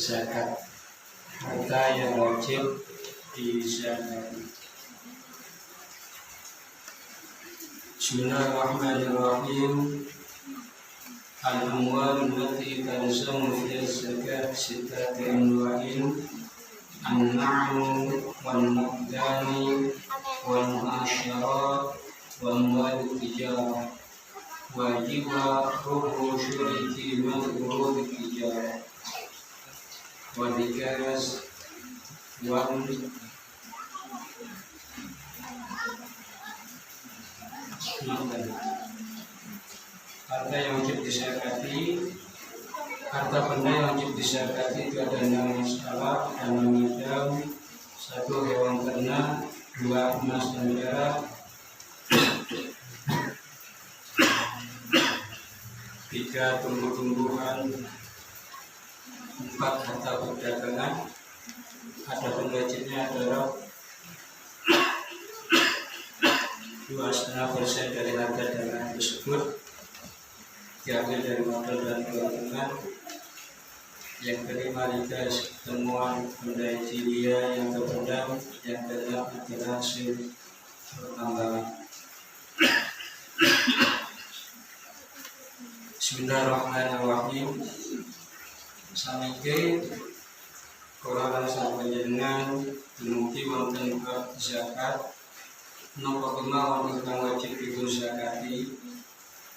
Zakat harta yang wajib dizakati. Bismillahirrahmanirrahim. Al-amwal allati talzamu fi zakat sittati anwa'in an-na'mu wal-muqdani wal-mu'asyarat wal-amwal tijarah wajibah rubu syuriti mad'urud tijarah wadikas wan harta yang wajib disakati, harta benda yang wajib disakati itu ada 6 masalah, 6 bidang, 1 hewan ternak, 2 emas dan perak, 3 tumbuh-tumbuhan, 4 harta perdagangan. Adapun wajibnya adalah 2,5% dari harga dagangan tersebut diambil dari modal dan keuntungan. Yang kelima, likas temuan benda jilia yang terpendam. Yang keenam adalah hasil pertambangan. Bismillahirrahmanirrahim. Samike Quran sampai dengan dumugi wonten bab zakat. Napa kemawon ingkang wajib dipun zakati,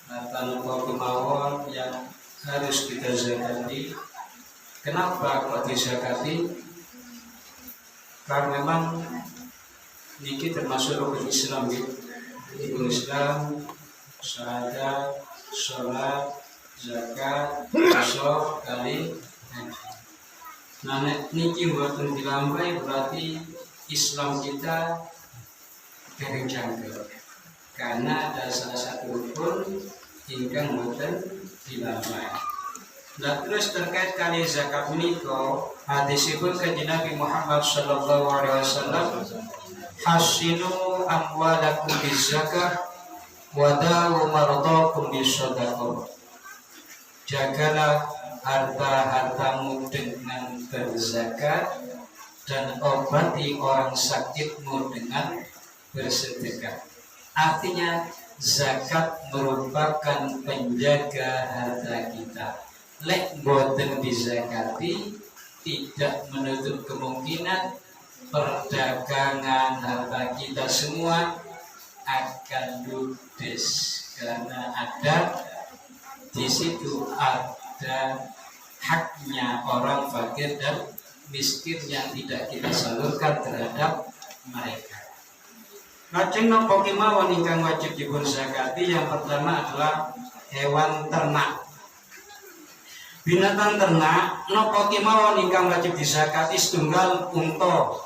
atau napa kemawon yang harus kita zakati. Kenapa kok dizakati? Karena memang niki termasuk rukun Islam, rukun Islam, syahadat, sholat, zakat, puasa, kali. Nah, niki buatan dilambai berarti Islam kita dereng janggal, karena ada salah satu rukun ingkang buatan dilambai. Nah terus terkait kali zakat menika hadisipun kanjeng Nabi Muhammad sallallahu alaihi wasallam hasinu amwalakum bizakah wa dawu maradakum bisadaqah. Jagalah harta-hartamu dengan berzakat dan obati orang sakitmu dengan bersedekah. Artinya zakat merupakan penjaga harta kita. Lek boten dizakati tidak menutup kemungkinan perdagangan harta kita semua akan ludes karena ada di situ ada haknya orang fakir dan miskin yang tidak kita salurkan terhadap mereka. Lajeng napa kemawon ingkang wajib dipun zakati? Yang pertama adalah hewan ternak. Binatang ternak napa kemawon ingkang wajib dizakati? Setunggal unta.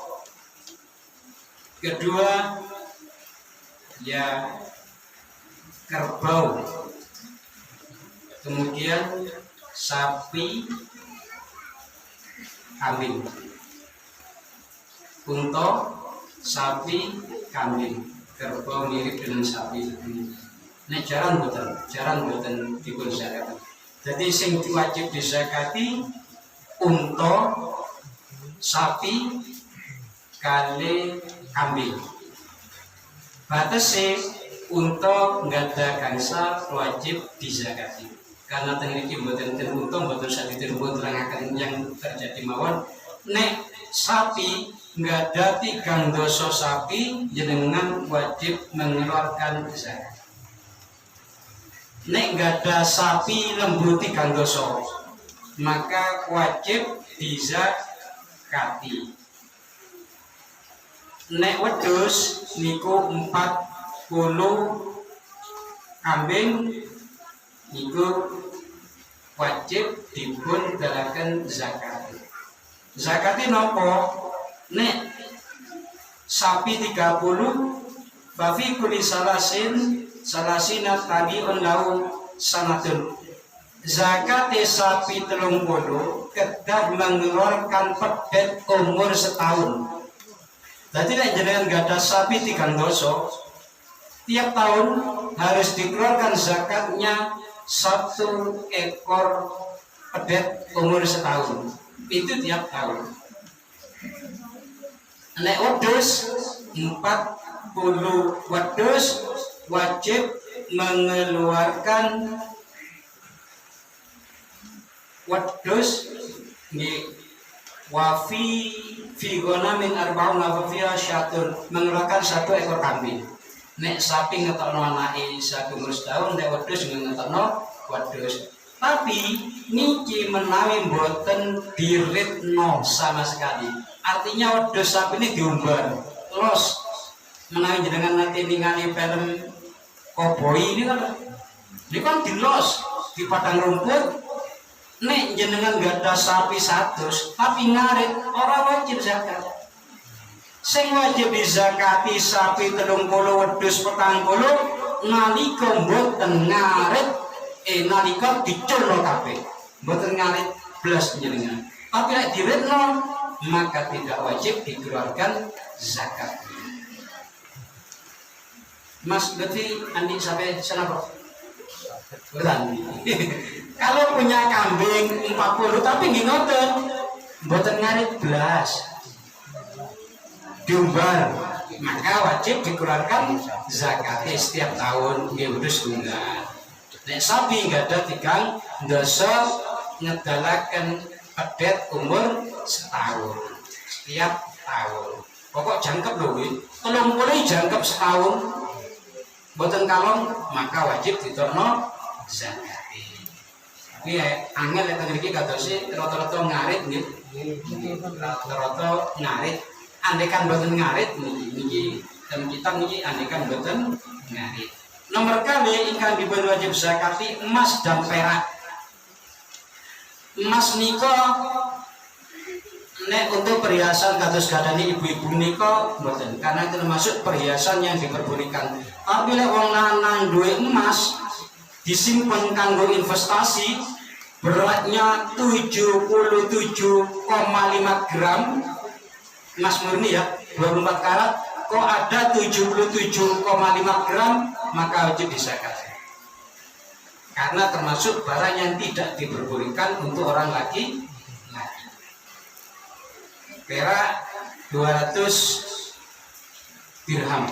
Kedua ya kerbau. Kemudian sapi, kambing. Unta, sapi, kambing. Kerbau mirip dengan sapi. Nek jarang boten dipun zakati. Jadi sing wajib dizakati unta, sapi, kali kambing. Batese unta nggada gangsa wajib dizakati. Karena tengriki mboten ten unta mboten saged dipun terangaken yang terjadi mawon. Nek sapi nggada 3 dosa sapi jenengan wajib mengeluarkan zakat. Nek nggada sapi lembu 3 dosa maka wajib dizakati. Nek wedhus niku 40 kambing niku wajib dipun dalaken zakat. Zakate napa? Nek sapi 30 bafi kuli salasina tabiun lau sanatun. Zakate sapi 30 kedah mengeluarkan pedet umur setahun. Jadi nek jenengan gadah sapi 3 dosa, tiap tahun harus dikeluarkan zakatnya 1 ekor pedet umur setahun. Itu tiap tahun. Nek wedhus 40 wedhus wajib mengeluarkan wedhus nggih wafi fi ghanamin arba'un wafiya syatun, mengeluarkan 1 ekor kambing. Nek sapi ngetokno anake 1 umur setahun, nek wedhus ngetokno wedhus. Tapi niki menawi mboten diritno sama sekali. Artinya wedhus sapi ini diumbar los. Menawi jenengan nanti ningali film koboi ini kan dilos di padang rumput. Nek jenengan gadah sapi 100 tapi ngarit ora wajib zakat. Sing wajib dizakati sapi 30 wedhus 40 nalika mboten ngarit nalika diculno kabeh. Mboten ngarit blas jenengan. Tapi nek diritno maka tidak wajib dikeluarkan zakat. Mas berarti andi sampai sana kok. Berani. Kalau punya kambing 40 tapi nggih ngoten, mboten ngarit blas. Diumbar, maka wajib dikeluarkan zakat setiap tahun nggih wedhus tunggal. Nek sapi nggak ada 3 dosa ngedalaken pedet umur setahun setiap tahun. Pokok jangkep lho kuwi. 30 jangkep setahun. Mboten kalong maka wajib diturno zakat. Tapi angel yang mriki kadose rata-rata ngarit nggih. Rata-rata ngarit. Andekan mboten ngarit niki dalam kitab niki andekan mboten ngarit. Nomor kali ingkang dipun wajib zakati emas dan perak. Emas nika nek untuk perhiasan kados gadani ibu-ibu nika mboten, karena itu termasuk perhiasan yang diperbolehkan. Tapi lek wong lanang duwe emas disimpen kanggo investasi beratnya 77,5 gram emas murni ya, 24 karat, kok ada 77,5 gram, maka wajib dizakati. Karena termasuk barang yang tidak diperbolehkan untuk orang laki-laki. Perak 200 dirham.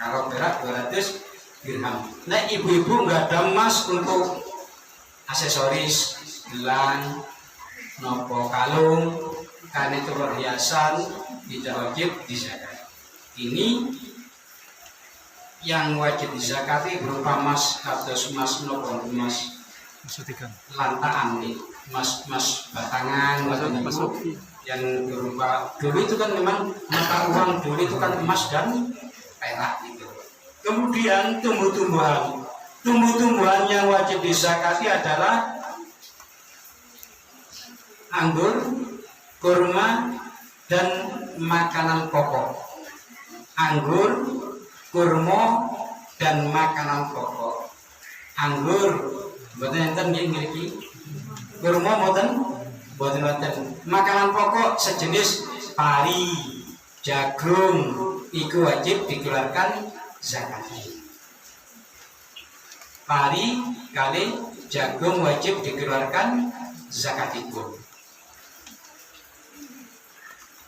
Kalau perak 200 dirham. Nah, ibu-ibu nggak ada emas untuk aksesoris, gelang, nopo kalung, karena itu perhiasan, tidak wajib dizakati. Ini yang wajib dizakati berupa emas atau emas nopo emas lantaan nih, emas batangan, yang berupa dulu itu kan memang mata uang dulu itu kan emas dan perak gitu. Kemudian tumbuh-tumbuhan yang wajib dizakati adalah anggur, kurma, dan makanan pokok. Anggur, kurma, dan makanan pokok. Anggur mboten enten nggih ngriki. Kurma mboten enten. Makanan pokok sejenis pari, jagung, iku wajib dikeluarkan zakat. Pari kali jagung wajib dikeluarkan zakat itu.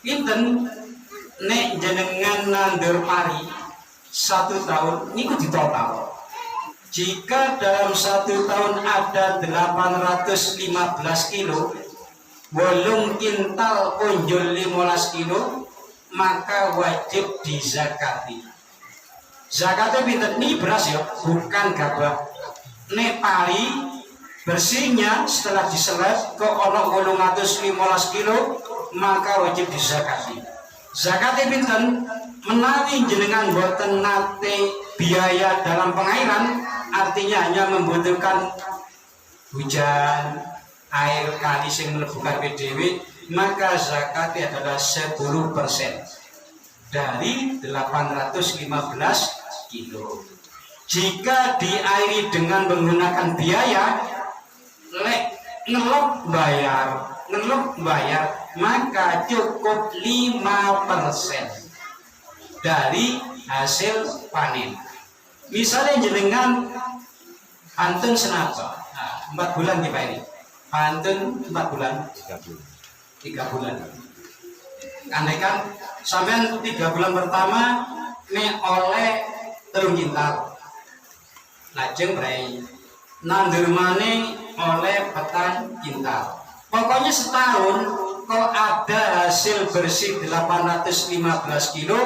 Pinten nek jenengan nandur pari 1 tahun niku ditotal. Jika dalam 1 tahun ada 815 kilo, 8 kintal unjul 15 kilo, maka wajib dizakati. Zakatnya pinten ini beras ya, bukan gabah. Nek pari bersihnya setelah diseleb ke ono 815 kilo, maka wajib dizakati. Zakatnya pinten menawi jenengan boten nate biaya dalam pengairan, artinya hanya membutuhkan hujan, air kali sing mlebu kabeh dhewe, maka zakatnya adalah 10% dari 815 kilo. Jika diairi dengan menggunakan biaya, ngelok bayar, maka cukup 5% dari hasil panen. Misalnya jenengan pantun senapa, 4 bulan di Pak ini. Pantun 4 bulan, 3 bulan. Andaikan sampean 3 bulan pertama nek oleh 3 kintal, lajeng brai nandur maneh oleh 4 kintal. Pokoknya setahun kalau ada hasil bersih 815 kilo,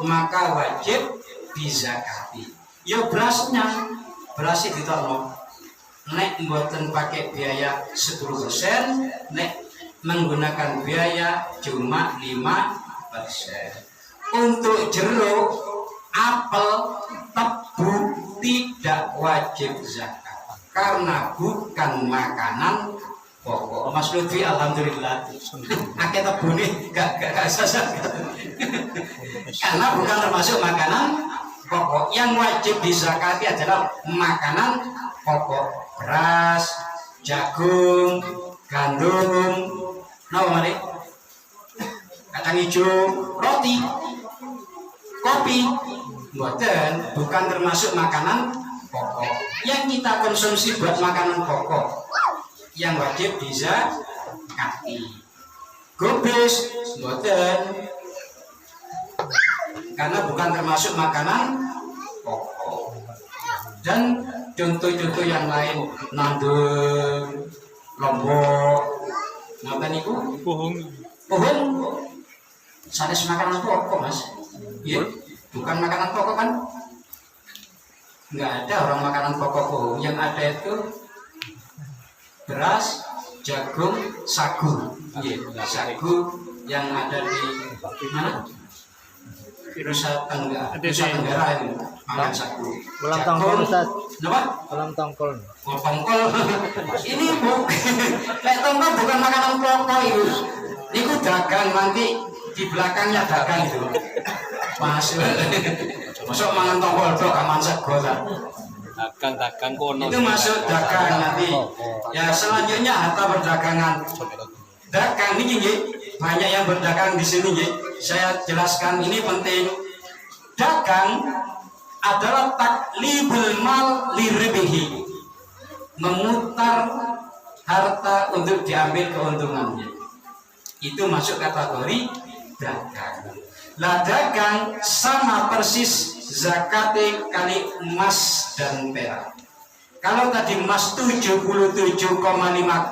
maka wajib dizakati. Yo berasnya ditolong. Nek mboten pakai biaya 10%, nek menggunakan biaya cuma 5%. Untuk jeruk, apel, tebu tidak wajib zakat karena bukan makanan pokok. Mas Lutfi alhamdulillah akeh tebu nih gak zakat karena bukan termasuk makanan pokok. Yang wajib dizakati adalah makanan pokok, beras, jagung, gandum, kacang hijau, roti, kopi, bukan termasuk makanan pokok. Yang kita konsumsi buat makanan pokok yang wajib dizakati. Gobes, karena bukan termasuk makanan pokok. Dan contoh-contoh yang lain, nandur, lombok, ngoten niku, pohon, sanes makanan pokok mas. Iya, bukan makanan pokok kan? Nggak ada orang makanan pokok pohon. Yang ada itu beras, jagung, sagu. Iya, sagu yang ada di mana? Nusa Tenggara ini makan sagu. Ulang tongkol Ustaz. Kenapa? Ulang tongkol. Oh, tongkol. Ini tongkol bukan makanan pokok itu. Ini dagang nanti di belakangnya dagang itu. Masuk. Masuk mangan tongkol dok aman sagu ta. dagang kono. Itu masuk dagang nanti. Ya selanjutnya harta perdagangan. Dagang ini nggih, banyak yang berdagang di sini nggih. Saya jelaskan ini penting. Dagang adalah taklibul mal liribihi, memutar harta untuk diambil keuntungannya. Itu masuk kategori dagang. Lah dagang sama persis zakate kali emas dan perak. Kalau tadi emas 77,5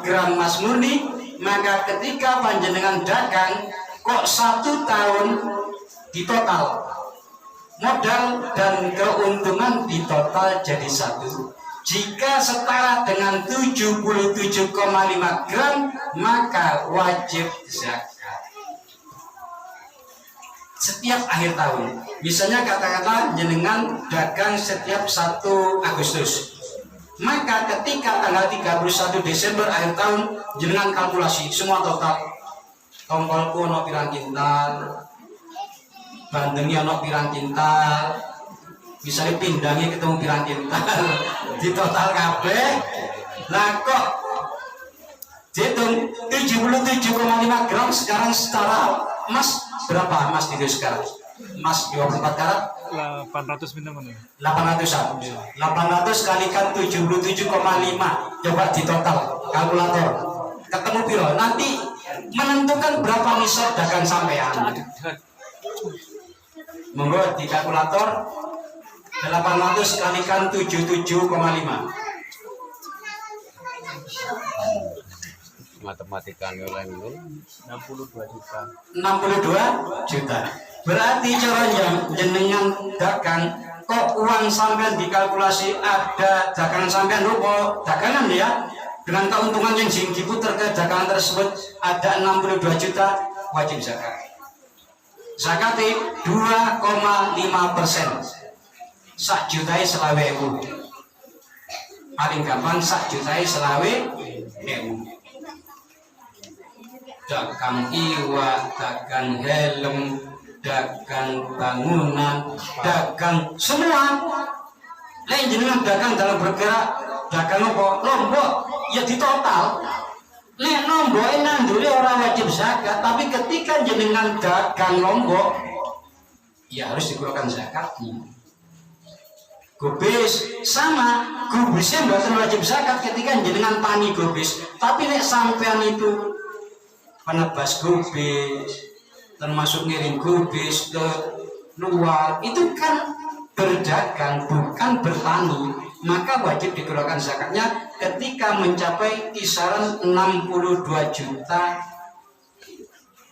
gram emas murni, maka ketika panjenengan dagang kok 1 tahun di total modal dan keuntungan di total jadi 1. Jika setara dengan 77,5 gram, maka wajib zakat setiap akhir tahun. Misalnya katakanlah jenengan dagang setiap 1 Agustus, maka ketika tanggal 31 Desember akhir tahun jenengan kalkulasi semua total. Tongkolku ono pirang kintal, bandengnya ono pirang kintal, misalnya pindangnya ketemu pirang kintal, di total kabeh. Lah kok dihitung 77,5 gram sekarang secara emas berapa emas itu sekarang? Emas 24 karat 800 minuman. 800-an. 800 kalikan 77,5. Coba di total kalkulator. Ketemu piro? Nanti menentukan berapa nisab dagang sampean. Monggo di kalkulator 800 kalikan 77,5. Matematika nilai itu 62 juta. 62 juta. Berarti caranya jenengan dagang kok uang sampean dikalkulasi ada dagangan sampean rupo dagangan ya dengan keuntungan yang diputar ke dagangan tersebut ada 62 juta, wajib zakat. Zakatnya 2,5%. Sak jutai selawe ewu. Paling gampang sak jutai selawe ewu. Dagang iwak, dagang helm, dagang bangunan, dagang semua. Lain jenengan dagang dalam bergerak, dagang apa? Lombok, ya di total. Nek lombok nanduri orang wajib zakat, tapi ketika jenengan dagang lombok, ya harus dikeluarkan zakatnya. Gubis sama, gubisnya bukan wajib zakat ketika jenengan tani gubis, tapi nek sampean itu penebas gubis, termasuk ngirim gubis ke luar, itu kan berdagang bukan bertani, maka wajib dikeluarkan zakatnya ketika mencapai kisaran 62 juta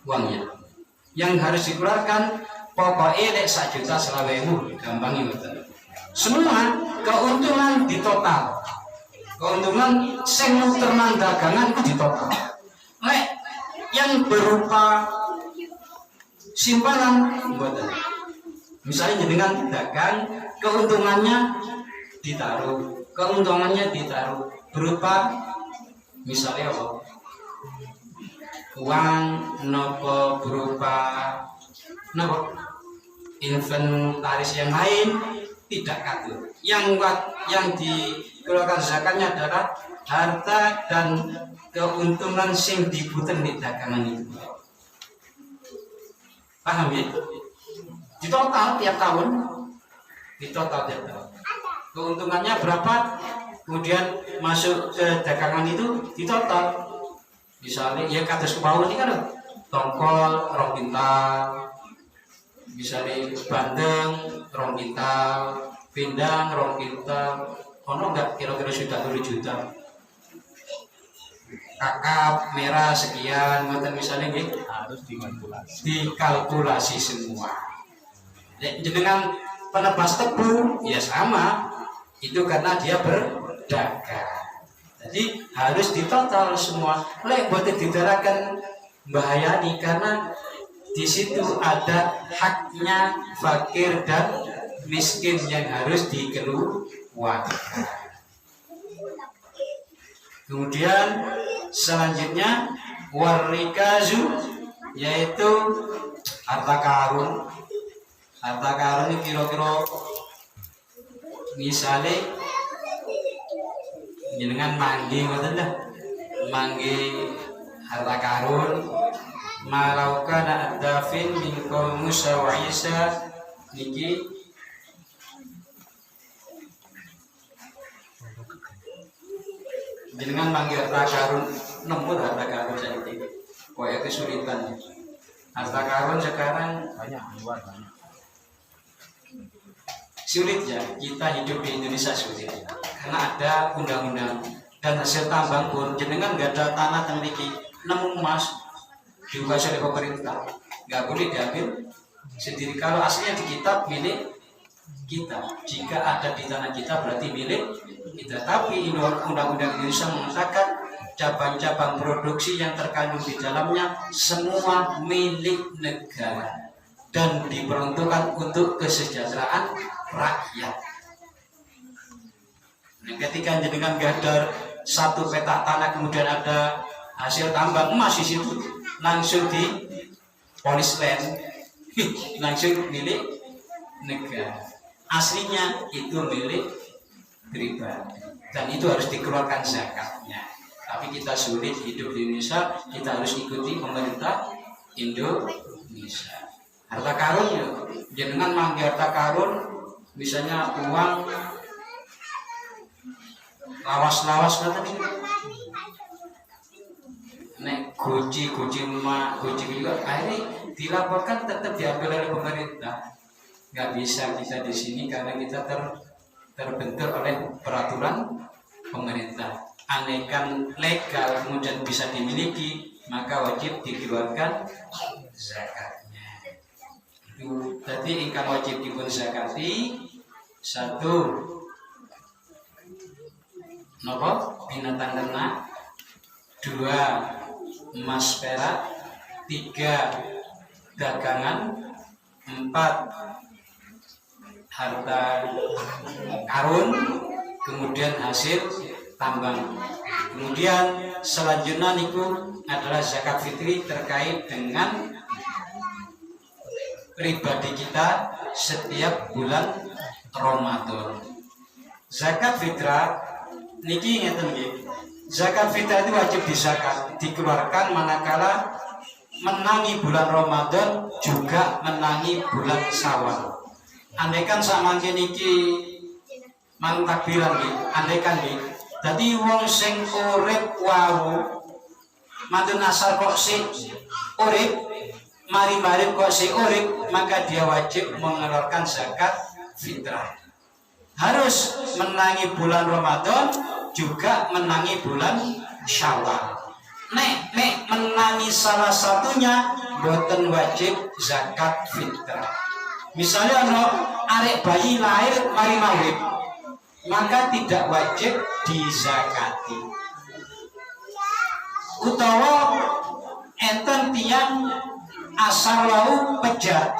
uangnya. Yang harus dikeluarkan pokoknya lek 1 juta selawewu, gampangnya betul. Semua keuntungan di total, keuntungan sing muternan dagangan itu di total. Lek yang berupa simpanan buatan, misalnya jenengan dagang keuntungannya ditaruh berupa misalnya apa, uang nopo berupa nopo inventaris yang lain tidak katur. Yang dikeluarkan zakatnya adalah harta dan keuntungan sing diputer di dagangan itu. Paham ya? Di total tiap tahun, keuntungannya berapa, kemudian masuk ke dagangan itu di total. Misalnya ya kados kebawah ini kan tongkol 2 kintal, misalnya bandeng 2 kintal, pindang 2 kintal, ono enggak kira-kira sudah 10 juta. Kakap merah sekian, misalnya gitu, Harus dikalkulasi semua. Dengan penebas tebu ya sama, itu karena dia berdagang. Jadi harus ditotal semua. Lek buat didarakan bahayani karena di situ ada haknya fakir dan miskin yang harus dikeluarkan. Kemudian selanjutnya warikazu, yaitu harta karun. Harta karun ini kira-kira misalnya jenengan manggi ngoten dah. Manggi harta karun malaukan ad-dafin min qaum Musa wa Isa niki jenengan manggi harta karun nemu harta karun saiki. Koyo kesulitan. Harta karun sekarang Banyak, luar banyak. sulit ya, kita hidup di Indonesia sulit karena ada undang-undang dan hasil tambang pun jenengan nggak ada tanah memiliki nemu emas dikuasai oleh pemerintah nggak boleh diambil sendiri. Kalau aslinya di kitab milik kita, jika ada di tanah kita berarti milik kita. Tapi undang-undang Indonesia mengatakan cabang-cabang produksi yang terkandung di dalamnya semua milik negara dan diperuntukkan untuk kesejahteraan rakyat. Nah, ketika jenengan gadar satu petak tanah kemudian ada hasil tambang emas di situ, langsung di polis land, langsung milik negara. Aslinya itu milik pribadi dan itu harus dikeluarkan zakatnya. Tapi kita sulit hidup di Indonesia, kita harus ikuti pemerintah Indonesia. Harta karun ya, jenengan manggi harta karun, misalnya uang lawas-lawas nanti nek goji juga akhirnya dilaporkan tetap diambil oleh pemerintah. Nggak bisa kita di sini karena kita terbentur oleh peraturan pemerintah. Andaikan legal kemudian bisa dimiliki, maka wajib dikeluarkan zakatnya. Jadi ingkang wajib dipun zakati satu nopo binatang ternak, dua emas perak, tiga dagangan, empat harta karun, kemudian hasil tambang. Kemudian selanjutnya niku adalah zakat fitri terkait dengan pribadi kita setiap bulan Ramadan. Zakat fitrah niki ngeten nggih. Zakat fitrah itu wajib dizakat, dikeluarkan manakala menangi bulan Ramadan juga menangi bulan Syawal. Andaikan samangke niki mang takbiran nggih, andaikan nggih. Dadi wong sing urip wau mantun asal kok sing urip mari-mari kok sing urip, maka dia wajib mengeluarkan zakat fitrah. Harus menangi bulan Ramadan juga menangi bulan Syawal. Nek menangi salah satunya boten wajib zakat fitrah. Misalnya ono arek bayi lahir mari maulid, maka tidak wajib dizakati. Utawa enten tiyang asal wau pejat,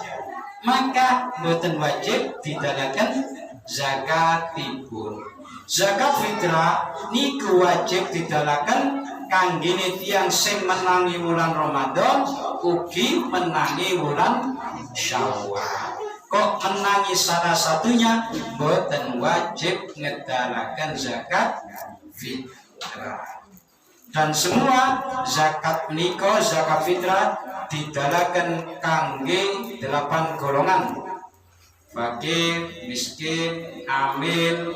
maka boten wajib didalaken zakatipun. Zakat fitrah niku wajib didalaken kangge tiyang sing menangi wulan Ramadan ugi menangi wulan Syawal. Kok menangi salah satunya boten wajib ngedalaken zakat fitrah. Dan semua zakat menika zakat fitrah didalaken kangge 8 golongan. Fakir, miskin, amil,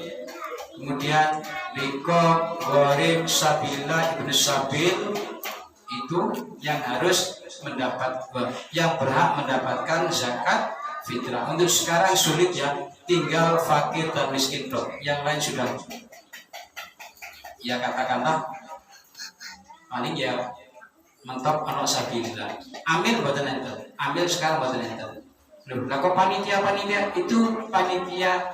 kemudian biko, gharib, sabila, ibnu sabil, itu yang harus yang berhak mendapatkan zakat fitrah. Untuk sekarang sulit ya, tinggal fakir dan miskin dok. Yang lain sudah ya katakanlah paling ya mentok anak sabila. Amil boten enten. Amil sekarang boten enten. Nah, kok panitia itu panitia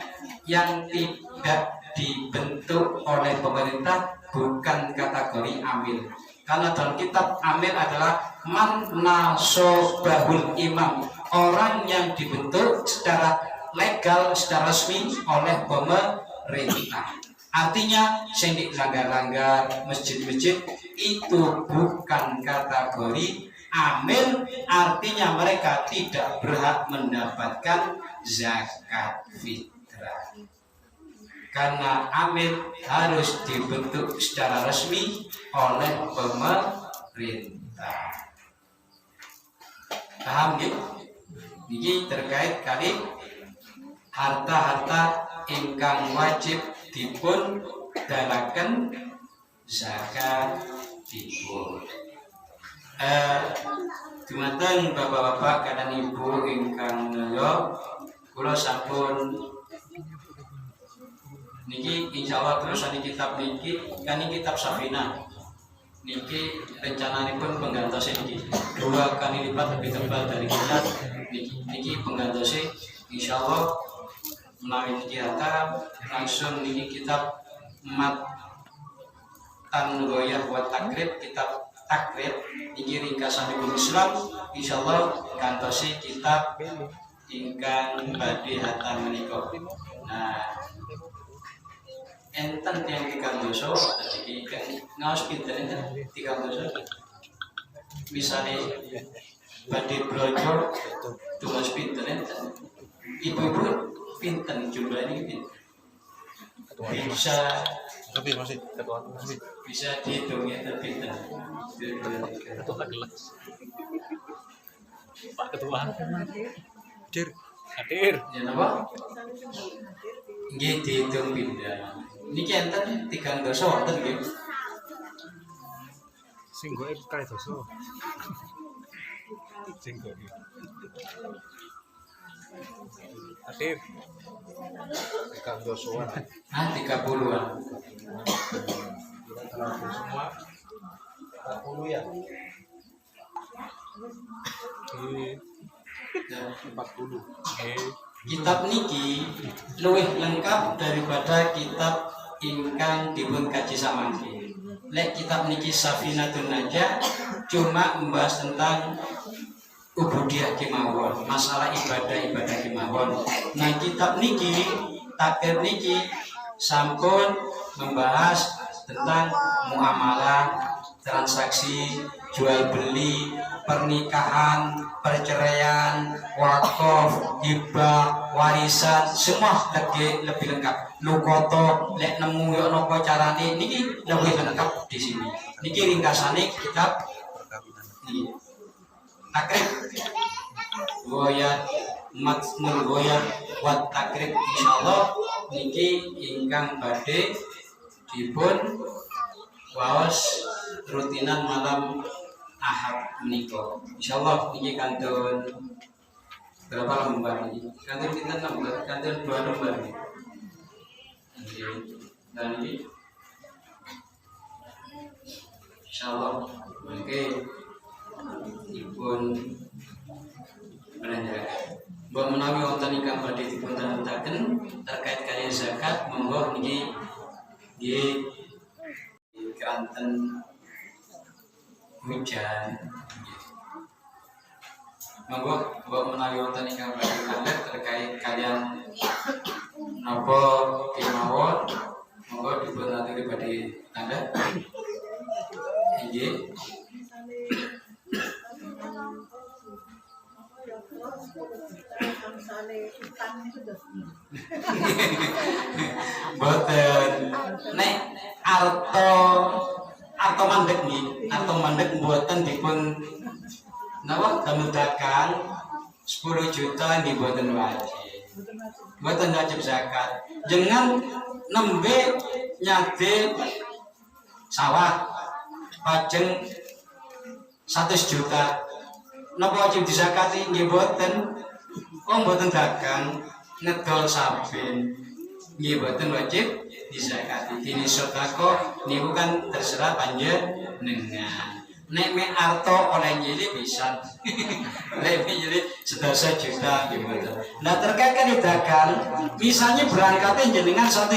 yang tidak dibentuk oleh pemerintah, bukan kategori amil. Karena dalam kitab amil adalah man nasobahul imam, orang yang dibentuk secara legal, secara resmi oleh pemerintah. Artinya sendik langgar-langgar masjid-masjid itu bukan kategori amil, artinya mereka tidak berhak mendapatkan zakat fitrah. karena amil harus dibentuk secara resmi oleh pemerintah. Paham gitu? Ini terkait kali harta-harta ingkang wajib dipun dalaken zakat dipun. Dumateng bapak-bapak dan ibu ingkang mulya, kula sampun niki insyaallah terus ane kitab niki kan kitab Safinah. Niki rencananipun penggantos niki 2 kali lipat lebih tebal dari kitab niki penggantos insyaallah menawi niki langsung niki kitab Matan Goyah wa Takrib, kitab Takrib niki ringkasanipun Islam insyaallah kantosi kitab ingkang badhe hatam menika. Nah, enten yang 3 dosa tadi kan ngaos pinten enten 3 dosa. Misale badhe brojol tulis pinten enten. Ibu-ibu pinten jumlahnya pinten. Bisa dihitung ya pinten. Ketua kelas. Pak Ketua. Hadir. Ya napa? Nggih dihitung pindah. Niki enten 3 dosa wonten nggih. Sing goe kae doso. Sing goe. Hadir. 3 dosoan. 30-an. Semua 40 ya. 40. Kitab niki luwih lengkap daripada kitab ingkang dipun kaji samangke. Lek kitab niki Safinatun Najah cuma membahas tentang ubudiyah kemawon, masalah ibadah kemawon. Nah, kitab niki Takrib niki sampun membahas tentang muamalah, transaksi, jual beli, pernikahan, perceraian, wakaf, hibah, warisan, semua lebih lengkap. Lukoto, lek nemu yo nopo carane niki lebih lengkap di sini. Niki ringkasane kitab niki. Takrib Goyat Matnul Goyat wat Takrib insyaallah niki ingkang badhe dipun waos rutinan malam Ahad menika. Insyaallah niki kantun berapa lembar niki? Kantun pinten lembar? Kantun 2 lembar niki. Dan ini insyaallah mangke dipun menanyakan bahwa menawi wonten ingkang badhe dipun tandaken terkait kalian zakat monggo niki nggih keranten hujan monggo bahwa menawi wonten ingkang badhe tandaken terkait kalian napa kemawon monggo dipun aturi badhe tanda nggih. Boten nek arto mandek nggih, arto mandek mboten dipun napa damel dagang 10 juta nggih mboten wajib. Mboten wajib zakat. Jenengan nembe nyade sawah pajeng 100 juta. Napa wajib dizakati nggih mboten. Wong mboten dagang ngedol saben nggih mboten wajib dizakati. Dene sedekah niku kan terserah panjenengan. Nek me arto oleh nyilih bisa. Nek nyilih 11 juta nggih mboten. Nah terkait kan dagang, misalnya berangkatnya jenengan 1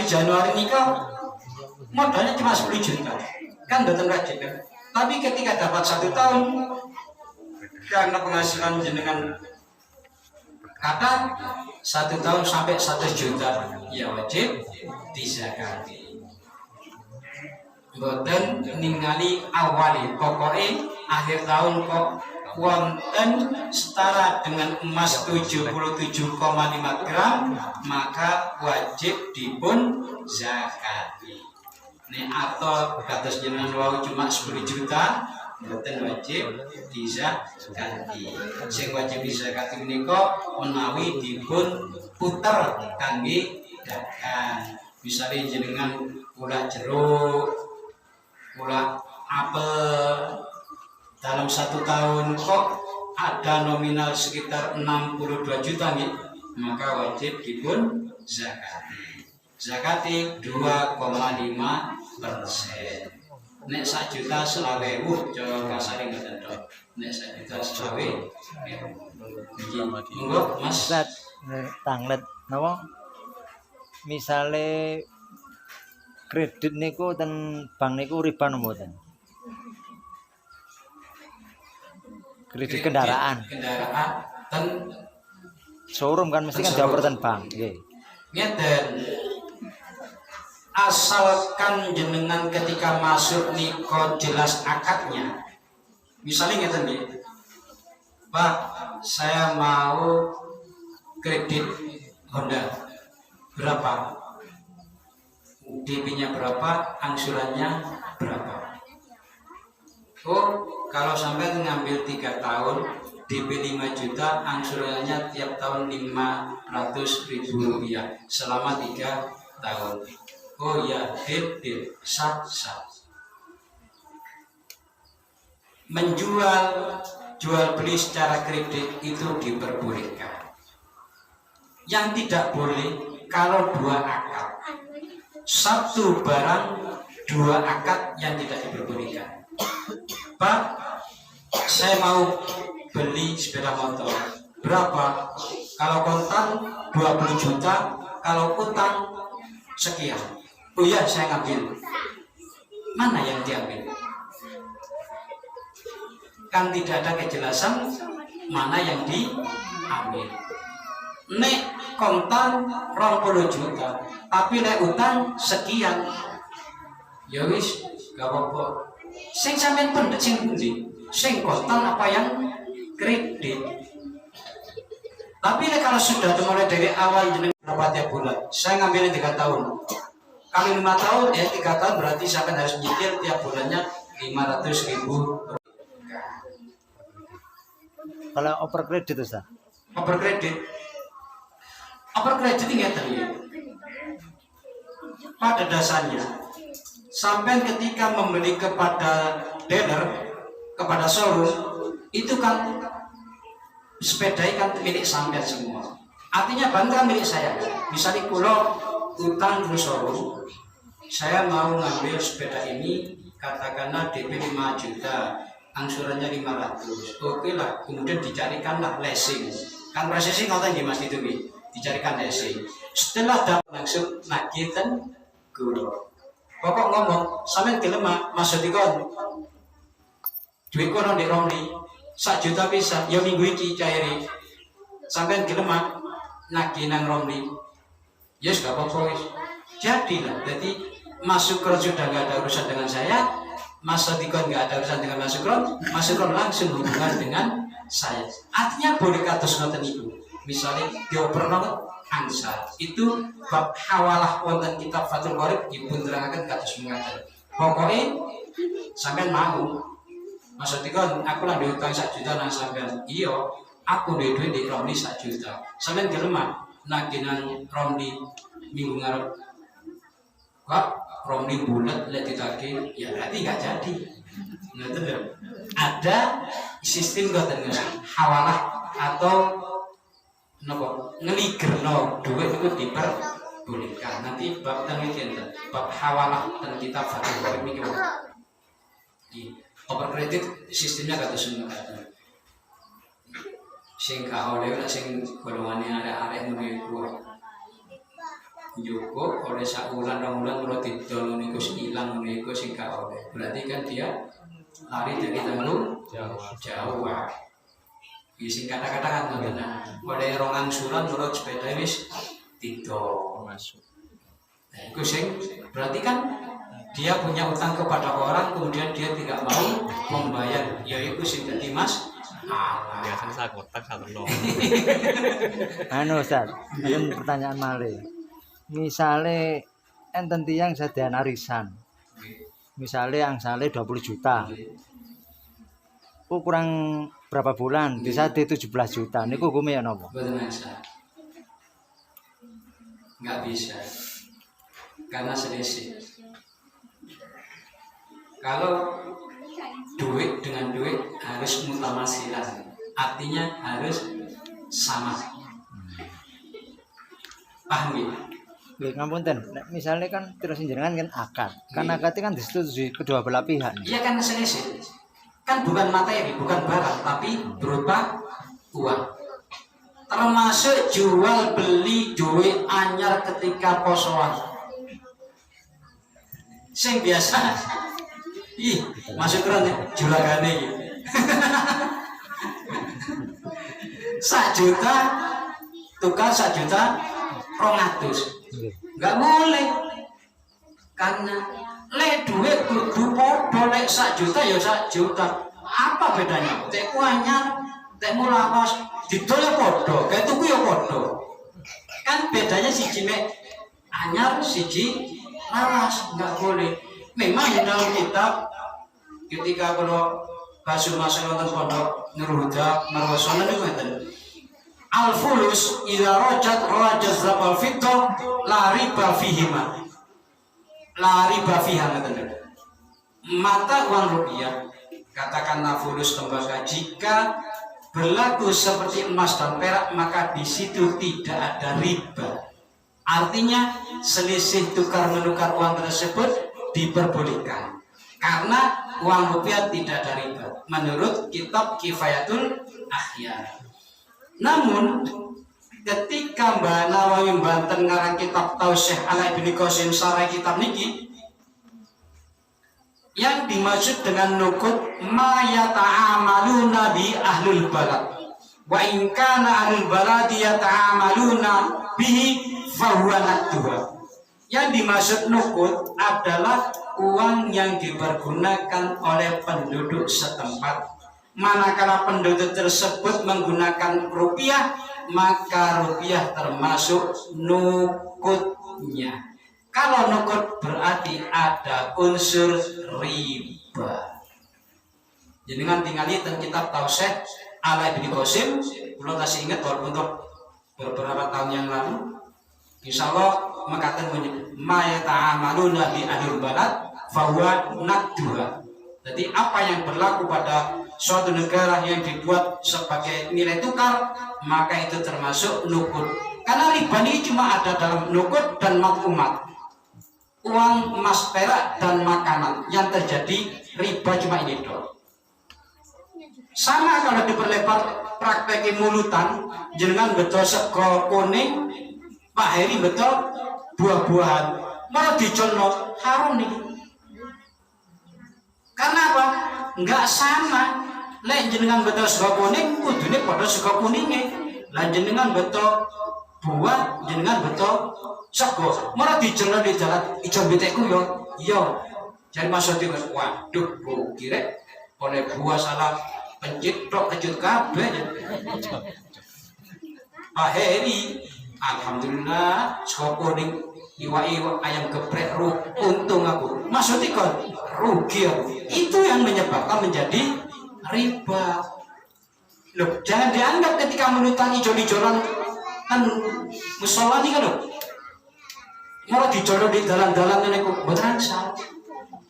Januari nikah modalnya cuma 10 juta. Kan mboten wajib. Tapi ketika dapat 1 tahun karena penghasilan jenengan kata 1 tahun sampai 100 juta ya wajib dizakati. Mboten ningali awali pokoknya akhir tahun kok wonten setara dengan emas 77,5 gram, maka wajib dipun zakati. Nek atau kados jenengan wau cuma 10 juta, mboten wajib dizakati. Sing wajib dizakati menika menawi dipun puter kangge dagang. Misalnya jenengan ulah jeruk, ulah apel, dalam 1 tahun kok ada nominal sekitar 62 juta nih, maka wajib dipun zakati. Zakati 2,5%. Nek 1 juta 20.000 coba kasare ngoten tok. Nek 1 juta 20.000. Monggo Mas. Ustaz, tanglet napa? Misale kredit niku ten bank niku riba mboten? Kredit kendaraan. Kendaraan ten Showroom kan mesti kan jawab ten bank, nggih. ngeten. Asalkan jenengan ketika masuk niko jelas akadnya. Misalnya ngeten nggih. Pak, saya mau kredit Honda. Berapa? DP-nya berapa? Angsurannya berapa? Oh, kalau sampai ngambil 3 tahun, DP 5 juta, angsurannya tiap tahun 500.000 rupiah selama 3 tahun. Oh ya, deal, sah. Jual beli secara kredit itu diperbolehkan. Yang tidak boleh kalau 2 akad. 1 barang 2 akad yang tidak diperbolehkan. Pak, saya mau beli sepeda motor. Berapa? Kalau kontan 20 juta, kalau utang sekian. Oh iya, saya ngambil. Mana yang diambil? Kan tidak ada kejelasan mana yang diambil. Nek kontan 20 juta, tapi nek utang sekian. Ya wis, gak apa-apa. Sing sampean pendet sing pundi? Sing kontan apa yang kredit? Tapi nek kalau sudah mulai dari awal jeneng berapa tiap bulan, saya ngambilnya 3 tahun. Kali 5 tahun ya 3 tahun berarti sampai harus nyicil tiap bulannya 500.000. Kalau over kredit Ustaz. Over kredit ini ngeten. Pada dasarnya sampai ketika membeli kepada dealer, kepada showroom, itu kan sepeda kan milik sampean semua. Artinya barang milik saya. Misalnya kalau utang di showroom, saya mau ngambil sepeda ini, katakanlah DP 5 juta, angsurannya 500. Oke lah, kemudian dicarikanlah leasing. Kan prosesnya ngoten nggih Mas itu nggih, dicarikan leasing. Setelah dapat langsung nagihkan guru. Pokok ngomong, sampean gelem maksud dikon. Duit kono ndek Romli 1 juta bisa, ya minggu iki cairi. Sampean gelem nagih nang Romli. Yes, gak apa-apa wis. Jadilah, jadi Mas Sukron sudah nggak ada urusan dengan saya, Mas Sodikon nggak ada urusan dengan Mas Sukron langsung hubungan dengan saya. Artinya boleh kados ngoten iku. Misalnya dioperno angsa, itu bab hawalah wonten kitab Fathul Qorib dipun terangaken kados mengaten. Pokoknya sampean mau Mas Sodikon, aku lah diutang 1 juta nang sampean. Iya, aku duwe duit di Romli 1 juta. Sampean gelem nagih nang Romli minggu ngarep. Kok Romli bulat lek ditagih, ya berarti nggak jadi. Ngoten lho. Ada sistem ngoten hawalah atau napa ngeligerno duit itu diperbolehkan. Nanti bab teng iki bab hawalah teng kitab Fathul Qorib niki. Over kredit sistemnya kados ngoten. Sing gak oleh sing golongane arek-arek ngono iku. Joko oleh sakulan 2 bulan kalau didol niku ilang niku sing gak oleh. Berarti kan dia lari dari tanggung Jawa. Sing kata-kata kan ngoten. Oleh rong angsuran menurut sepeda wis didol masuk. Nah, iku sing berarti kan dia punya utang kepada orang kemudian dia tidak mau membayar. Ya iku sing dadi Biasanya saya kotak satu loh. Anu Ustaz, ini pertanyaan malih. Misale enten tiyang sedayan arisan. Misale angsale 20 juta. Ku kurang berapa bulan bisa di 17 juta. Niku hukumnya napa? Betul bisa. Nggak bisa. Karena selisih. Kalau duit dengan duit harus mutamasilan. Artinya harus sama. Paham ya? Nggih ngapunten. Nek misale kan terus jenengan kan akad. Kan akad kan disetujui kedua belah pihak. Iya kan selisih. Kan bukan materi, bukan barang, tapi berupa uang. Termasuk jual beli duit anyar ketika posoan. Sing biasa, masuk keren ya, juragane gitu. 1 juta, tukar 1 juta, 200. Nggak boleh, karena duit kudu podo, 1 juta ya 1 juta. Apa bedanya? Tekku anyar, tekmu lawas, didol ya podo, kayak tuku ya podo. Kan bedanya siji mek anyar, siji lawas, nggak boleh. Memang di dalam kitab ketika kalau kasus masalah tentang pondok Nurul Huda Marwasonan itu ngeten. Al-fulus idza rajat zabal fitah la riba fihima. La riba fiha ngeten. Mata uang rupiah katakanlah fulus tembaga jika berlaku seperti emas dan perak maka di situ tidak ada riba. Artinya selisih tukar menukar uang tersebut diperbolehkan karena uang rupiah tidak ada riba menurut kitab Kifayatul Akhyar. Namun ketika Mbak Nawawi Banten ngarang kitab Tausyih ala Ibnu Qasim sarai kitab niki yang dimaksud dengan nukut ma yata'amaluna bi ahlul balad wa in kana ahlul balad yata'amaluna bihi fahuwa nakduha. Yang dimaksud nukut adalah uang yang dipergunakan oleh penduduk setempat. Manakala penduduk tersebut menggunakan rupiah, maka rupiah termasuk nukutnya. Kalau nukut berarti ada unsur riba. Jenengan tinggali tentang kitab Tausyih ala Ibnu Qasim, belum kasih ingat walaupun untuk beberapa tahun yang lalu. Insya Allah mengatakan ma yata'amaluna bi ahlil balad fahuwa nakduha. Jadi apa yang berlaku pada suatu negara yang dibuat sebagai nilai tukar maka itu termasuk nukut. Karena riba ini cuma ada dalam nukut dan maklumat, uang emas perak dan makanan. Yang terjadi riba cuma ini doang. Sama kalau diperlebar praktek mulutan, jenengan betul sego kuning, Pak Heri betul buah-buahan, malah dicolok haram nih. Karena apa? Enggak sama. Lek jenengan betul sego kuning, kudune padha sego kuningnya. Lah jenengan betul buah, jenengan betul sego, malah dicolok di jalan ijo betekku yo. Jadi maksudnya waduh, kira oleh buah salah pencit tok kejut kabeh. Pak Heri alhamdulillah sego kuning iwa-iwa ayam geprek untung aku. Maksudnya kan rugi aku. Itu yang menyebabkan menjadi riba. Loh, jangan dianggap ketika menutan ijo-ijolan kan musola ini kan loh. Mau dijodoh di dalam-dalam ini kok beneran salah.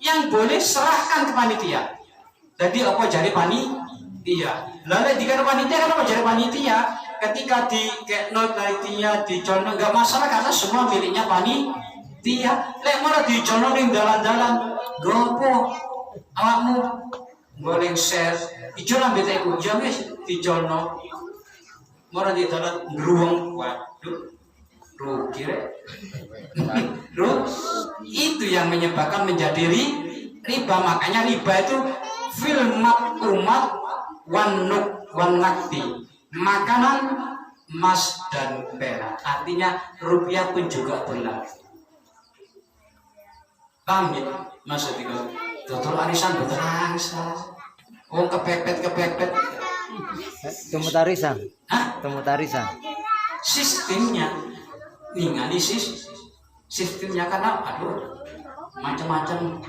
Yang boleh serahkan ke panitia. Jadi apa jadi panitia? Lalu jika panitia kan apa jadi panitia? Ketika di not panitia dijodoh nggak masalah karena semua miliknya panitia. Lek mau dijodoh di dalam-dalam gopo awakmu boleh share ijo lah beteku jangan dijodoh mau di dalam beruang waduh rugi itu yang menyebabkan menjadi riba. Makanya riba itu filmat umat wan nakti, makanan emas dan perak. Artinya rupiah pun juga berlaku. Paham ya maksudnya? Total arisan betul angsa. Oh kepepet Tumut arisan. Hah? Tumut arisan. Sistemnya ningali sistemnya karena aduh macam-macam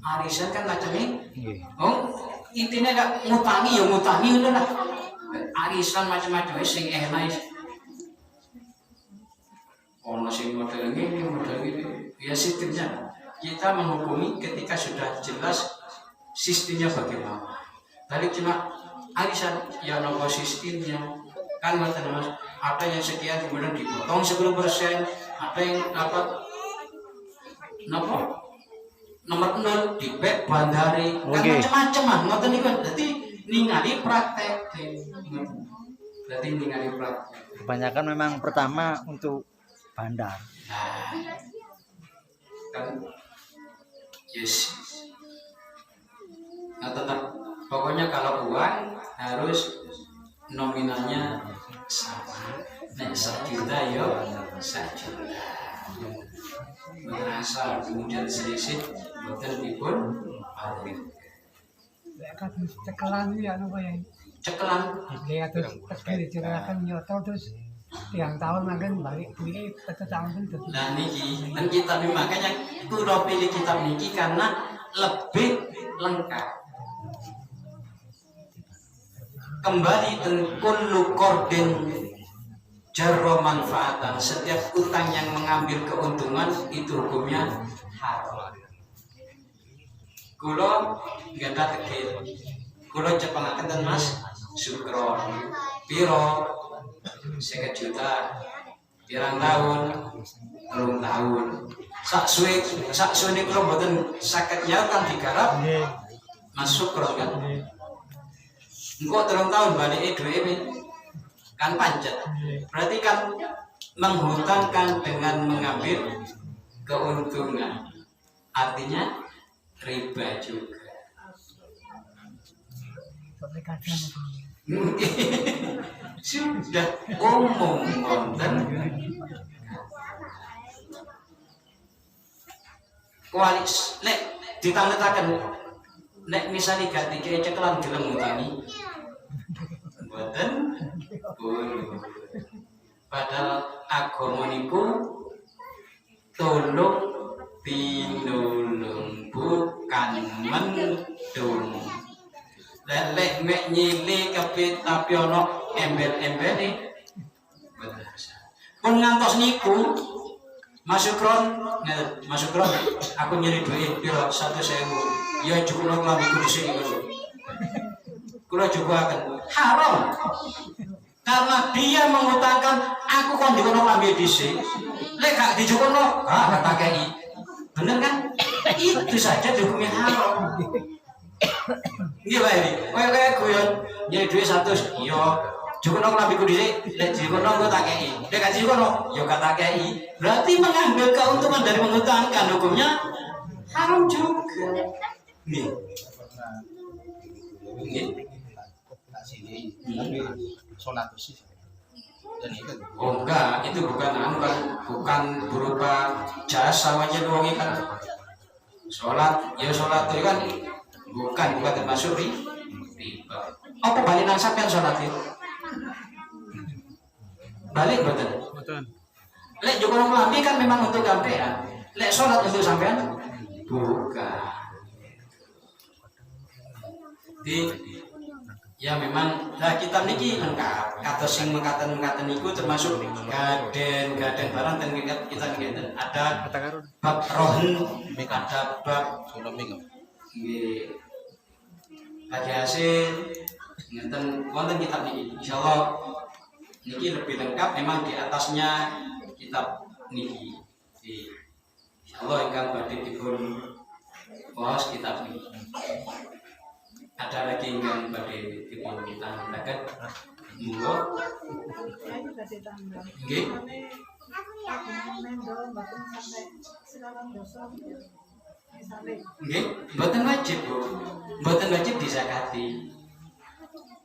arisan kan macamnya. Nggih. Oh, intinya gak ngutangi ya ngutangi udah lah. Arisan macam-macam sing enak. Ono sing model ini ya sistemnya. Kita menghukumi ketika sudah jelas sistemnya bagaimana. Tadi cuma arisan ya nopo sistemnya kan Mas, ada yang sekian kemudian dipotong 10%, ada yang dapat nopo nomor 0 di bek bandari kan Oke. macam-macam lah ngoten niku. Dadi ningali praktek. Berarti ningali praktek. Kebanyakan memang pertama untuk bandar. Nah, kan yes. Nah, tetap pokoknya kalau uang harus nominalnya sama. Nek 1 juta yo 1 juta. Merasa kemudian selisih boten dipun awit. Kan cekelan ya apa ya? Cekelan Dia terus dicerakan nyoto terus tiang tahun makan balik duitnya satu tahun itu. nah niki dan kitab ini makanya kudu pilih kitab niki karena lebih lengkap. Kembali kullu qardin jarra manfaatan, setiap utang yang mengambil keuntungan itu hukumnya haram. Kulo ganda tegir, kulo cepengaken Mas Sukron, piro 50 juta, pirang tahun, 3 tahun. Sak suwe kulo boten saged nyaur digarap Mas Sukron kan. Engko 3 tahun balik duwe kan pancet. Berarti kan menghutangkan dengan mengambil keuntungan. Artinya riba juga. Sudah umum konten kualis nek ditangetaken nek misalnya ganti kaya cekelan gelem ngutangi mboten boleh. Padahal agama niku tolong pinulung bukan mendung. Lek mek nyili kepit tapi ono embel-embele pun ngantos niku Mas Sukron ngeten Mas Sukron aku nyari duit piro 100.000 ya cukup nang lambiku dhisik niku kula jugaken haram karena dia mengutangkan aku kon dikono lambi dhisik lek gak dijukono gak tak kei bener kan itu saja hukumnya haram. Iya baik, kowe guyon nyari duit 100 iya jukono lambiku dhisik lek jukono engko tak kei lek gak jukono ya gak tak kei berarti mengambil keuntungan dari mengutangkan hukumnya haram juga nih nih sini tapi sholat sih dan itu oh enggak itu bukan berupa jasa wajib wong kan sholat ya sholat itu kan bukan termasuk riba. Apa balik nang sampean sholat itu balik betul Betul. lek joko lambi kan memang untuk sampean lek sholat untuk sampean bukan di ya memang nah kitab niki lengkap kados sing mekaten niku termasuk gaden barang dan kita ngeten ada bab rohen ada bab sholat minggu nggih kaji hasil ngeten wonten kitab niki insyaallah niki lebih lengkap memang di atasnya kitab niki insyaallah ingkang badhe dipun waos kitab niki ada lagi yang badhe dipun kita akan monggo nggih nggih mboten wajib Bu mboten wajib disakati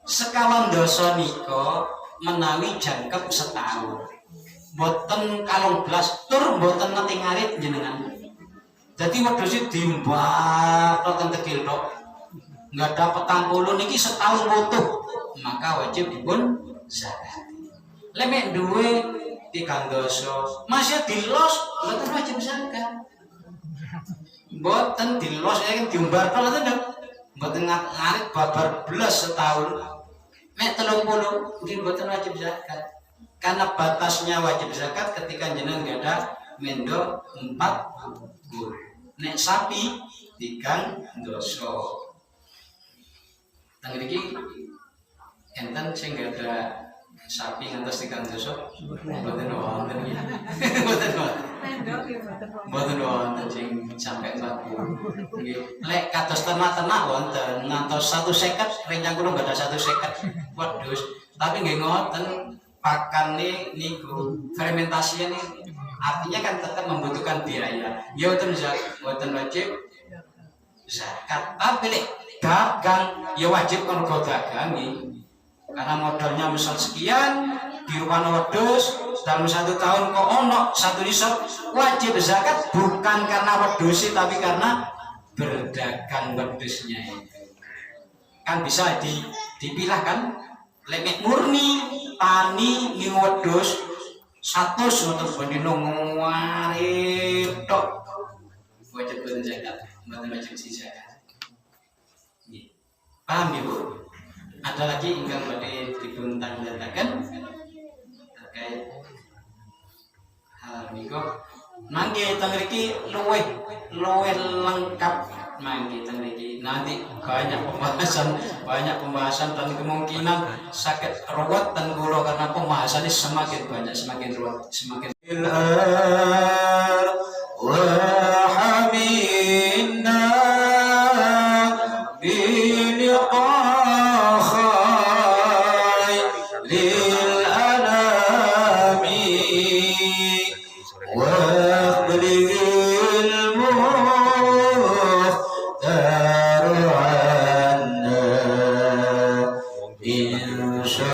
sekawan dosa nika menawi jangkep setahun mboten kalong blas tur mboten ngerti ngarit jenengan dadi wedhus diumbak ten tegil tok nggak dapat 40 niki setahun butuh maka wajib dipun zakat. Lek duwe 3 dosa masih dilos mboten wajib zakat. Mboten dilos ya kan diumbar to ngoten. Mboten ngarit babar blas setahun. Mek 30 nggih mboten wajib zakat. Karena batasnya wajib zakat ketika jenengan enggak ada mendo 4 gur. Nek sapi 3 dosa. Tang iki enten sing enggak ada sapi ngantos 3 dosa. Mboten wonten ya. Mboten wonten. Mboten wonten sing sampai 4 gur. Nggih. Lek kados ternak-ternak wonten ngantos 150 rencang kula enggak ada 150 wedhus. Tapi nggih ngoten pakannya niku fermentasinya nih artinya kan tetap membutuhkan biaya. Ya wonten wajib zakat. Tapi lek dagang ya wajib kon dagangi. Karena modalnya misal sekian dirupano wedhus dalam 1 tahun kok ono 1 nisab wajib zakat bukan karena wedhus tapi karena berdagang wedhusnya itu. Kan bisa dipilah kan lek murni tani ning wedhus 100 untuk bendino ngarep tok wajib zakat, mboten wajib zakat. Nggih. Paham ya, Bu? Ada lagi ingkang badhe dipun tandhaken terkait hal niku. Mangke teng mriki luwih lengkap mangke teng mriki. Nanti banyak pembahasan dan kemungkinan sakit ruwet dan kula karena pembahasannya semakin banyak, semakin ruwet, semakin wa hamina bi liqa